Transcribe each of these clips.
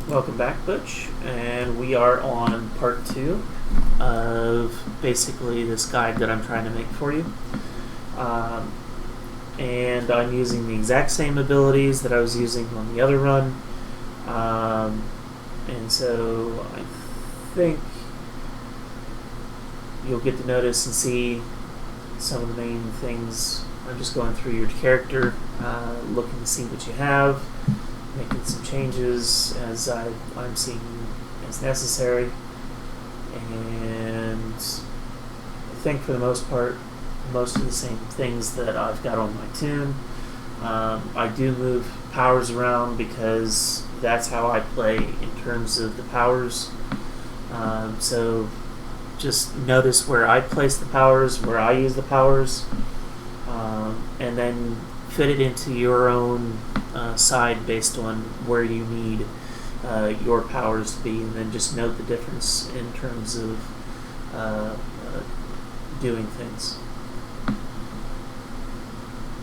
Welcome back, Butch, and we are on part 2 of basically this guide that I'm trying to make for you. And I'm using the exact same abilities that I was using on the other run. And so I think you'll get to notice and see some of the main things. I'm just going through your character, looking to see what you have, making some changes as I'm seeing as necessary, and I think for the most part, most of the same things that I've got on my tune. I do move powers around because that's how I play in terms of the powers. So just notice where I place the powers, where I use the powers, and then fit it into your own side based on where you need your powers to be, and then just note the difference in terms of doing things.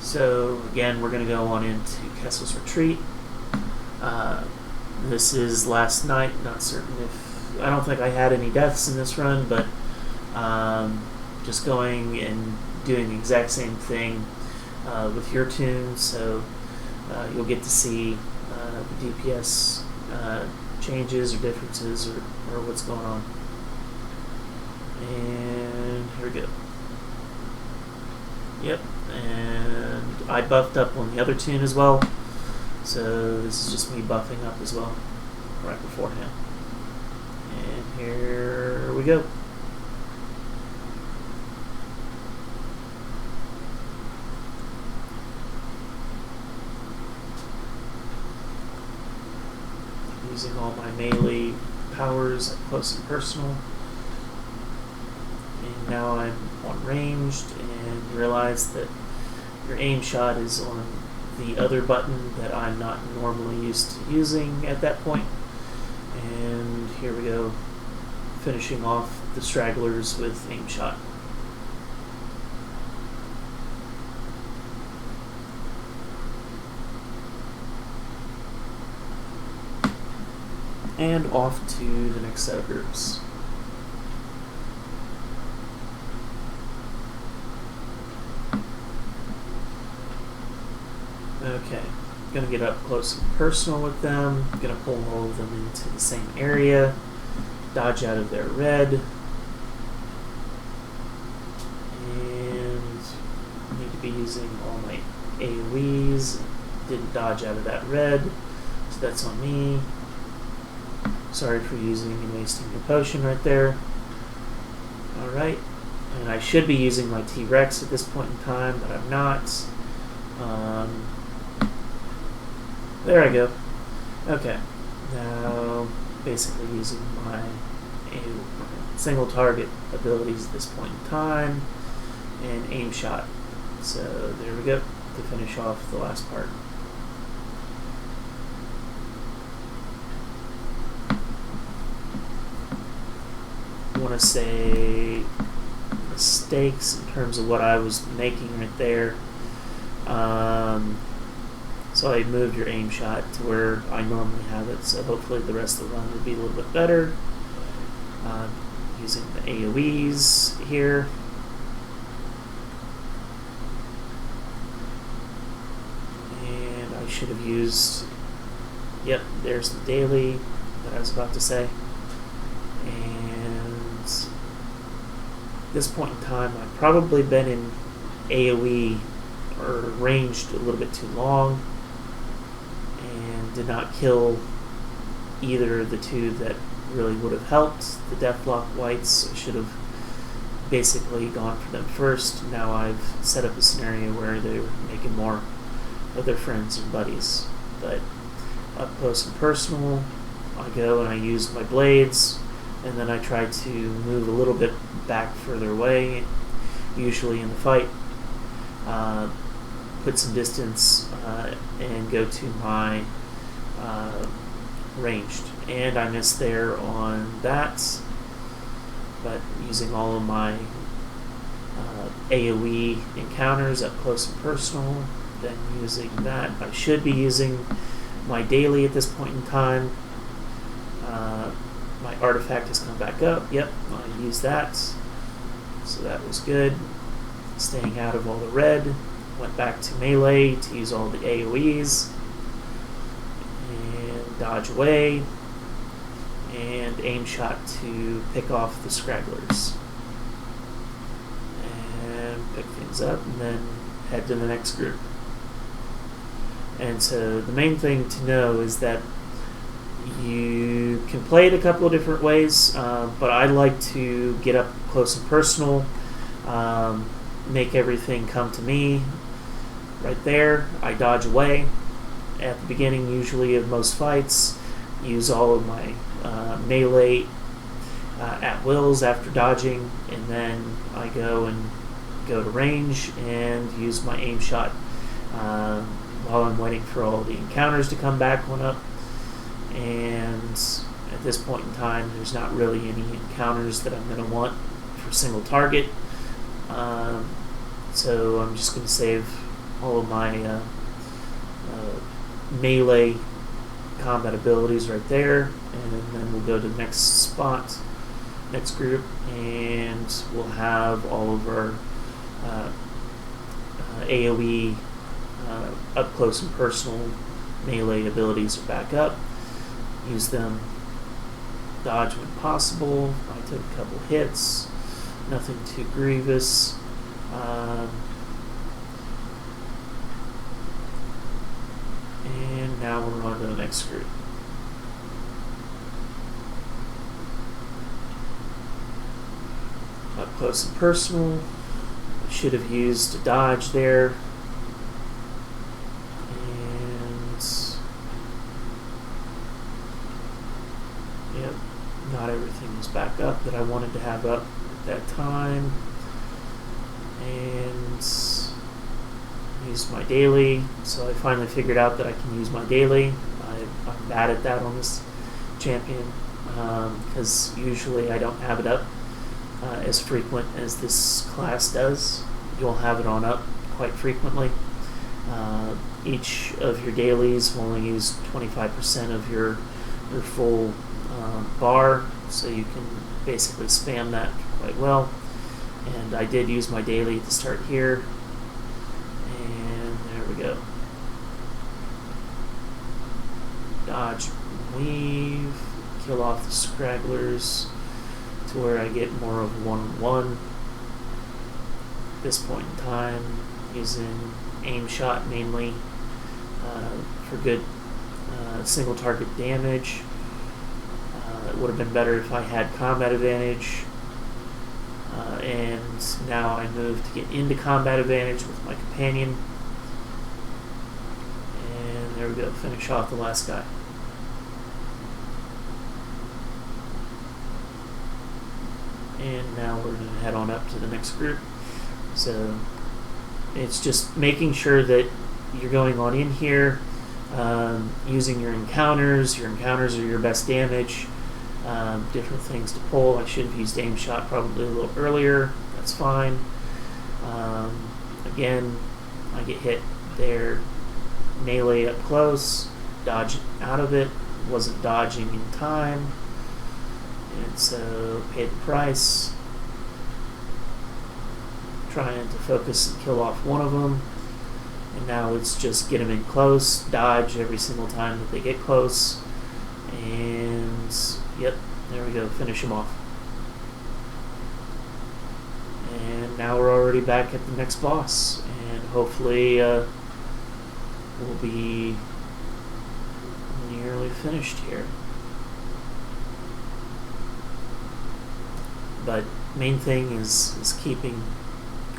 So again, we're going to go on into Kessel's retreat. This is last night. Not certain if I don't think I had any deaths in this run, but just going and doing the exact same thing with your tune. So you'll get to see the DPS changes or differences or what's going on. And here we go. Yep, and I buffed up on the other tune as well. So this is just me buffing up as well right beforehand. And here we go. Using all my melee powers up close and personal. And now I'm on ranged, and realize that your aim shot is on the other button that I'm not normally used to using at that point. And here we go, finishing off the stragglers with aim shot. And off to the next set of groups. Okay, gonna get up close and personal with them. Gonna pull all of them into the same area, dodge out of their red, and need to be using all my AoEs. Didn't dodge out of that red, so that's on me. Sorry for using and wasting your potion right there. Alright, and I should be using my T-Rex at this point in time, but I'm not. There I go. Okay, now basically using my single target abilities at this point in time, and aim shot. So there we go, to finish off the last part. I want to say mistakes in terms of what I was making right there. So I moved your aim shot to where I normally have it, so hopefully the rest of the run will be a little bit better. Using the AoEs here. And I should have used, yep, there's the daily that I was about to say. And at this point in time, I've probably been in AoE or ranged a little bit too long, and did not kill either of the two that really would have helped the Deathlock Whites. I should have basically gone for them first. Now I've set up a scenario where they're making more of their friends and buddies. But up close and personal, I go and I use my blades, and then I try to move a little bit back further away, usually in the fight. Put some distance and go to my ranged, and I missed there on that, but using all of my AoE encounters up close and personal, then using that. I should be using my daily at this point in time, My artifact has come back up. Yep, I used that. So that was good. Staying out of all the red. Went back to melee to use all the AoEs. And dodge away. And aim shot to pick off the scragglers. And pick things up and then head to the next group. And so the main thing to know is that you can play it a couple of different ways, but I like to get up close and personal, make everything come to me right there. I dodge away at the beginning usually of most fights, use all of my melee at wills after dodging, and then I go to range and use my aim shot while I'm waiting for all the encounters to come back one up. And at this point in time, there's not really any encounters that I'm going to want for single target. So I'm just going to save all of my melee combat abilities right there, and then we'll go to the next spot, next group, and we'll have all of our AoE up close and personal melee abilities are back up. Use them, dodge when possible. I took a couple hits, nothing too grievous. And now we're on to the next group. Up close and personal. I should have used a dodge there. Yep, not everything is back up that I wanted to have up at that time. And used my daily, so I finally figured out that I can use my daily. I'm bad at that on this champion, because usually I don't have it up as frequent as this class does. You'll have it on up quite frequently. Each of your dailies will only use 25% of your full bar, so you can basically spam that quite well. And I did use my daily to start here, and there we go. Dodge, weave, kill off the scragglers to where I get more of a 1-on-1. At this point in time, using aim shot mainly for good single target damage. It would have been better if I had combat advantage, and now I move to get into combat advantage with my companion, and there we go, finish off the last guy. And now we're going to head on up to the next group. So it's just making sure that you're going on in here, using your encounters. Your encounters are your best damage. Different things to pull. I should have used aim shot probably a little earlier. That's fine. Again, I get hit there, melee up close, dodge out of it, wasn't dodging in time, and so paid the price. Trying to focus and kill off one of them, and now it's just get them in close, dodge every single time that they get close, and yep, there we go, finish them off. And now we're already back at the next boss, and hopefully we'll be nearly finished here. But main thing is keeping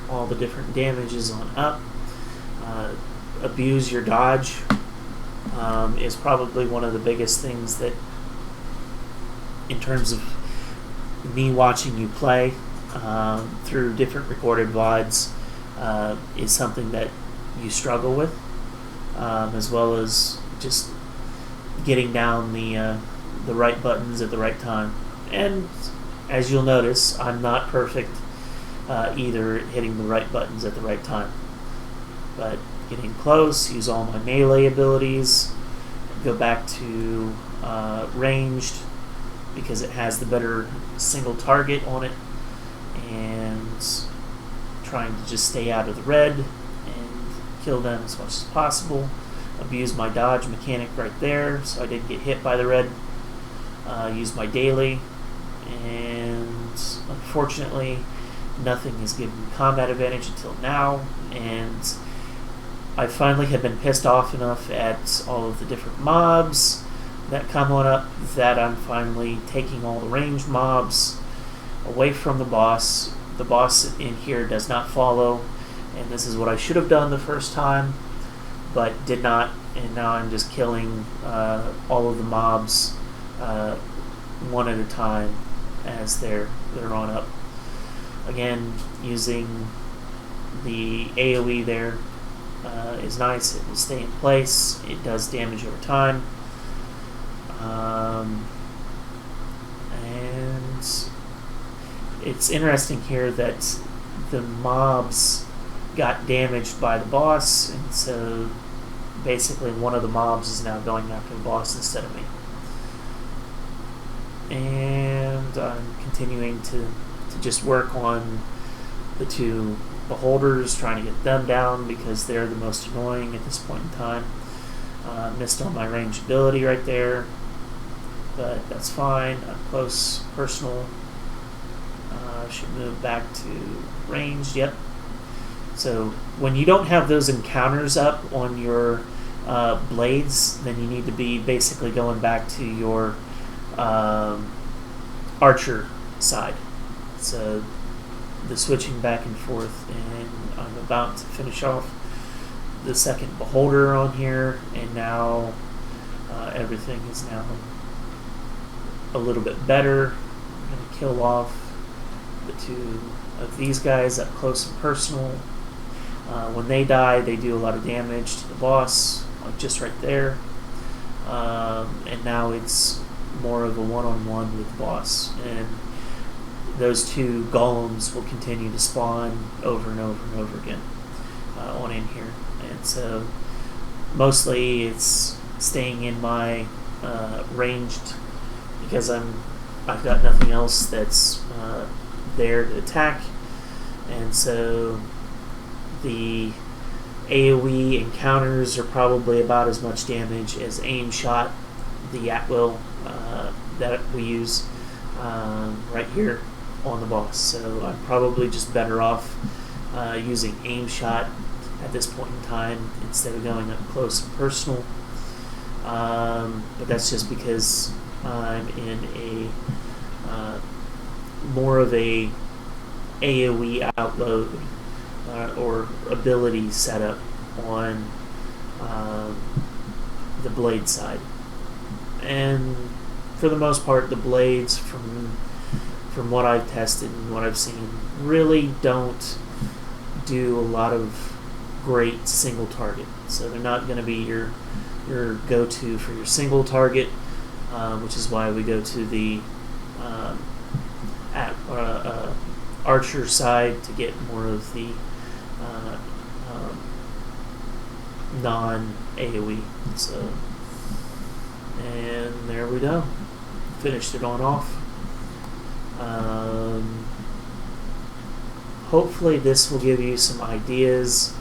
all the different damages on up. Abuse your dodge is probably one of the biggest things that, in terms of me watching you play through different recorded VODs, is something that you struggle with, as well as just getting down the right buttons at the right time. And as you'll notice, I'm not perfect either at hitting the right buttons at the right time. But getting close, use all my melee abilities, go back to ranged, because it has the better single target on it, and trying to just stay out of the red and kill them as much as possible. Abuse my dodge mechanic right there so I didn't get hit by the red. Use my daily, and unfortunately nothing has given me combat advantage until now, and I finally have been pissed off enough at all of the different mobs that come on up that I'm finally taking all the ranged mobs away from the boss. The boss in here does not follow, and this is what I should have done the first time, but did not, and now I'm just killing all of the mobs one at a time as they're on up. Again, using the AoE there is nice. It will stay in place. It does damage over time. And it's interesting here that the mobs got damaged by the boss, and so basically one of the mobs is now going after the boss instead of me. And I'm continuing to just work on the two beholders, trying to get them down because they're the most annoying at this point in time. Missed on my range ability right there, but that's fine. Up close, personal. Should move back to ranged. Yep. So when you don't have those encounters up on your blades, then you need to be basically going back to your archer side. So the switching back and forth, and I'm about to finish off the second beholder on here, and now everything is now a little bit better. I'm going to kill off the two of these guys up close and personal. When they die, they do a lot of damage to the boss, like just right there. And now it's more of a one-on-one with the boss, and those two golems will continue to spawn over and over and over again on in here. And so mostly it's staying in my ranged, because I've got nothing else that's there to attack, and so the AoE encounters are probably about as much damage as aim shot, the at-will that we use right here on the boss. So I'm probably just better off using aim shot at this point in time instead of going up close and personal. But that's just because I'm in a more of a AoE outload or ability setup on the blade side. And for the most part, the blades, from what I've tested and what I've seen, really don't do a lot of great single target. So they're not going to be your go-to for your single target, which is why we go to the archer side to get more of the non-AoE. So, and there we go. Finished it on off. Hopefully this will give you some ideas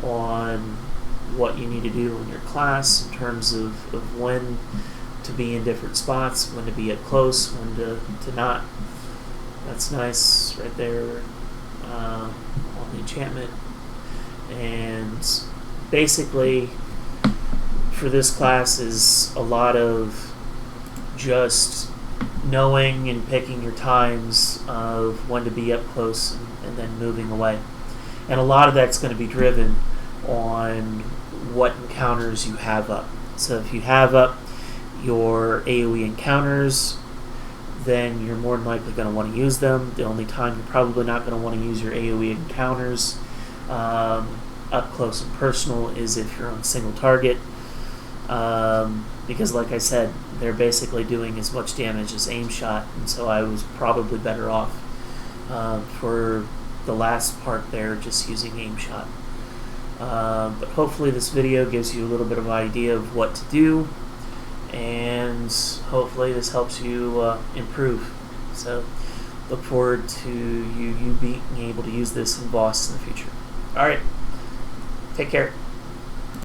on what you need to do in your class in terms of when to be in different spots, when to be at close, when to not. That's nice right there on the enchantment. And basically for this class is a lot of just knowing and picking your times of when to be up close and then moving away. And a lot of that's going to be driven on what encounters you have up. So if you have up your AoE encounters, then you're more than likely going to want to use them. The only time you're probably not going to want to use your AoE encounters up close and personal is if you're on single target, because like I said, they're basically doing as much damage as aim shot, and so I was probably better off for the last part there just using aim shot. But hopefully this video gives you a little bit of an idea of what to do, and and hopefully this helps you improve. So look forward to you being able to use this in boss in the future. Alright, take care.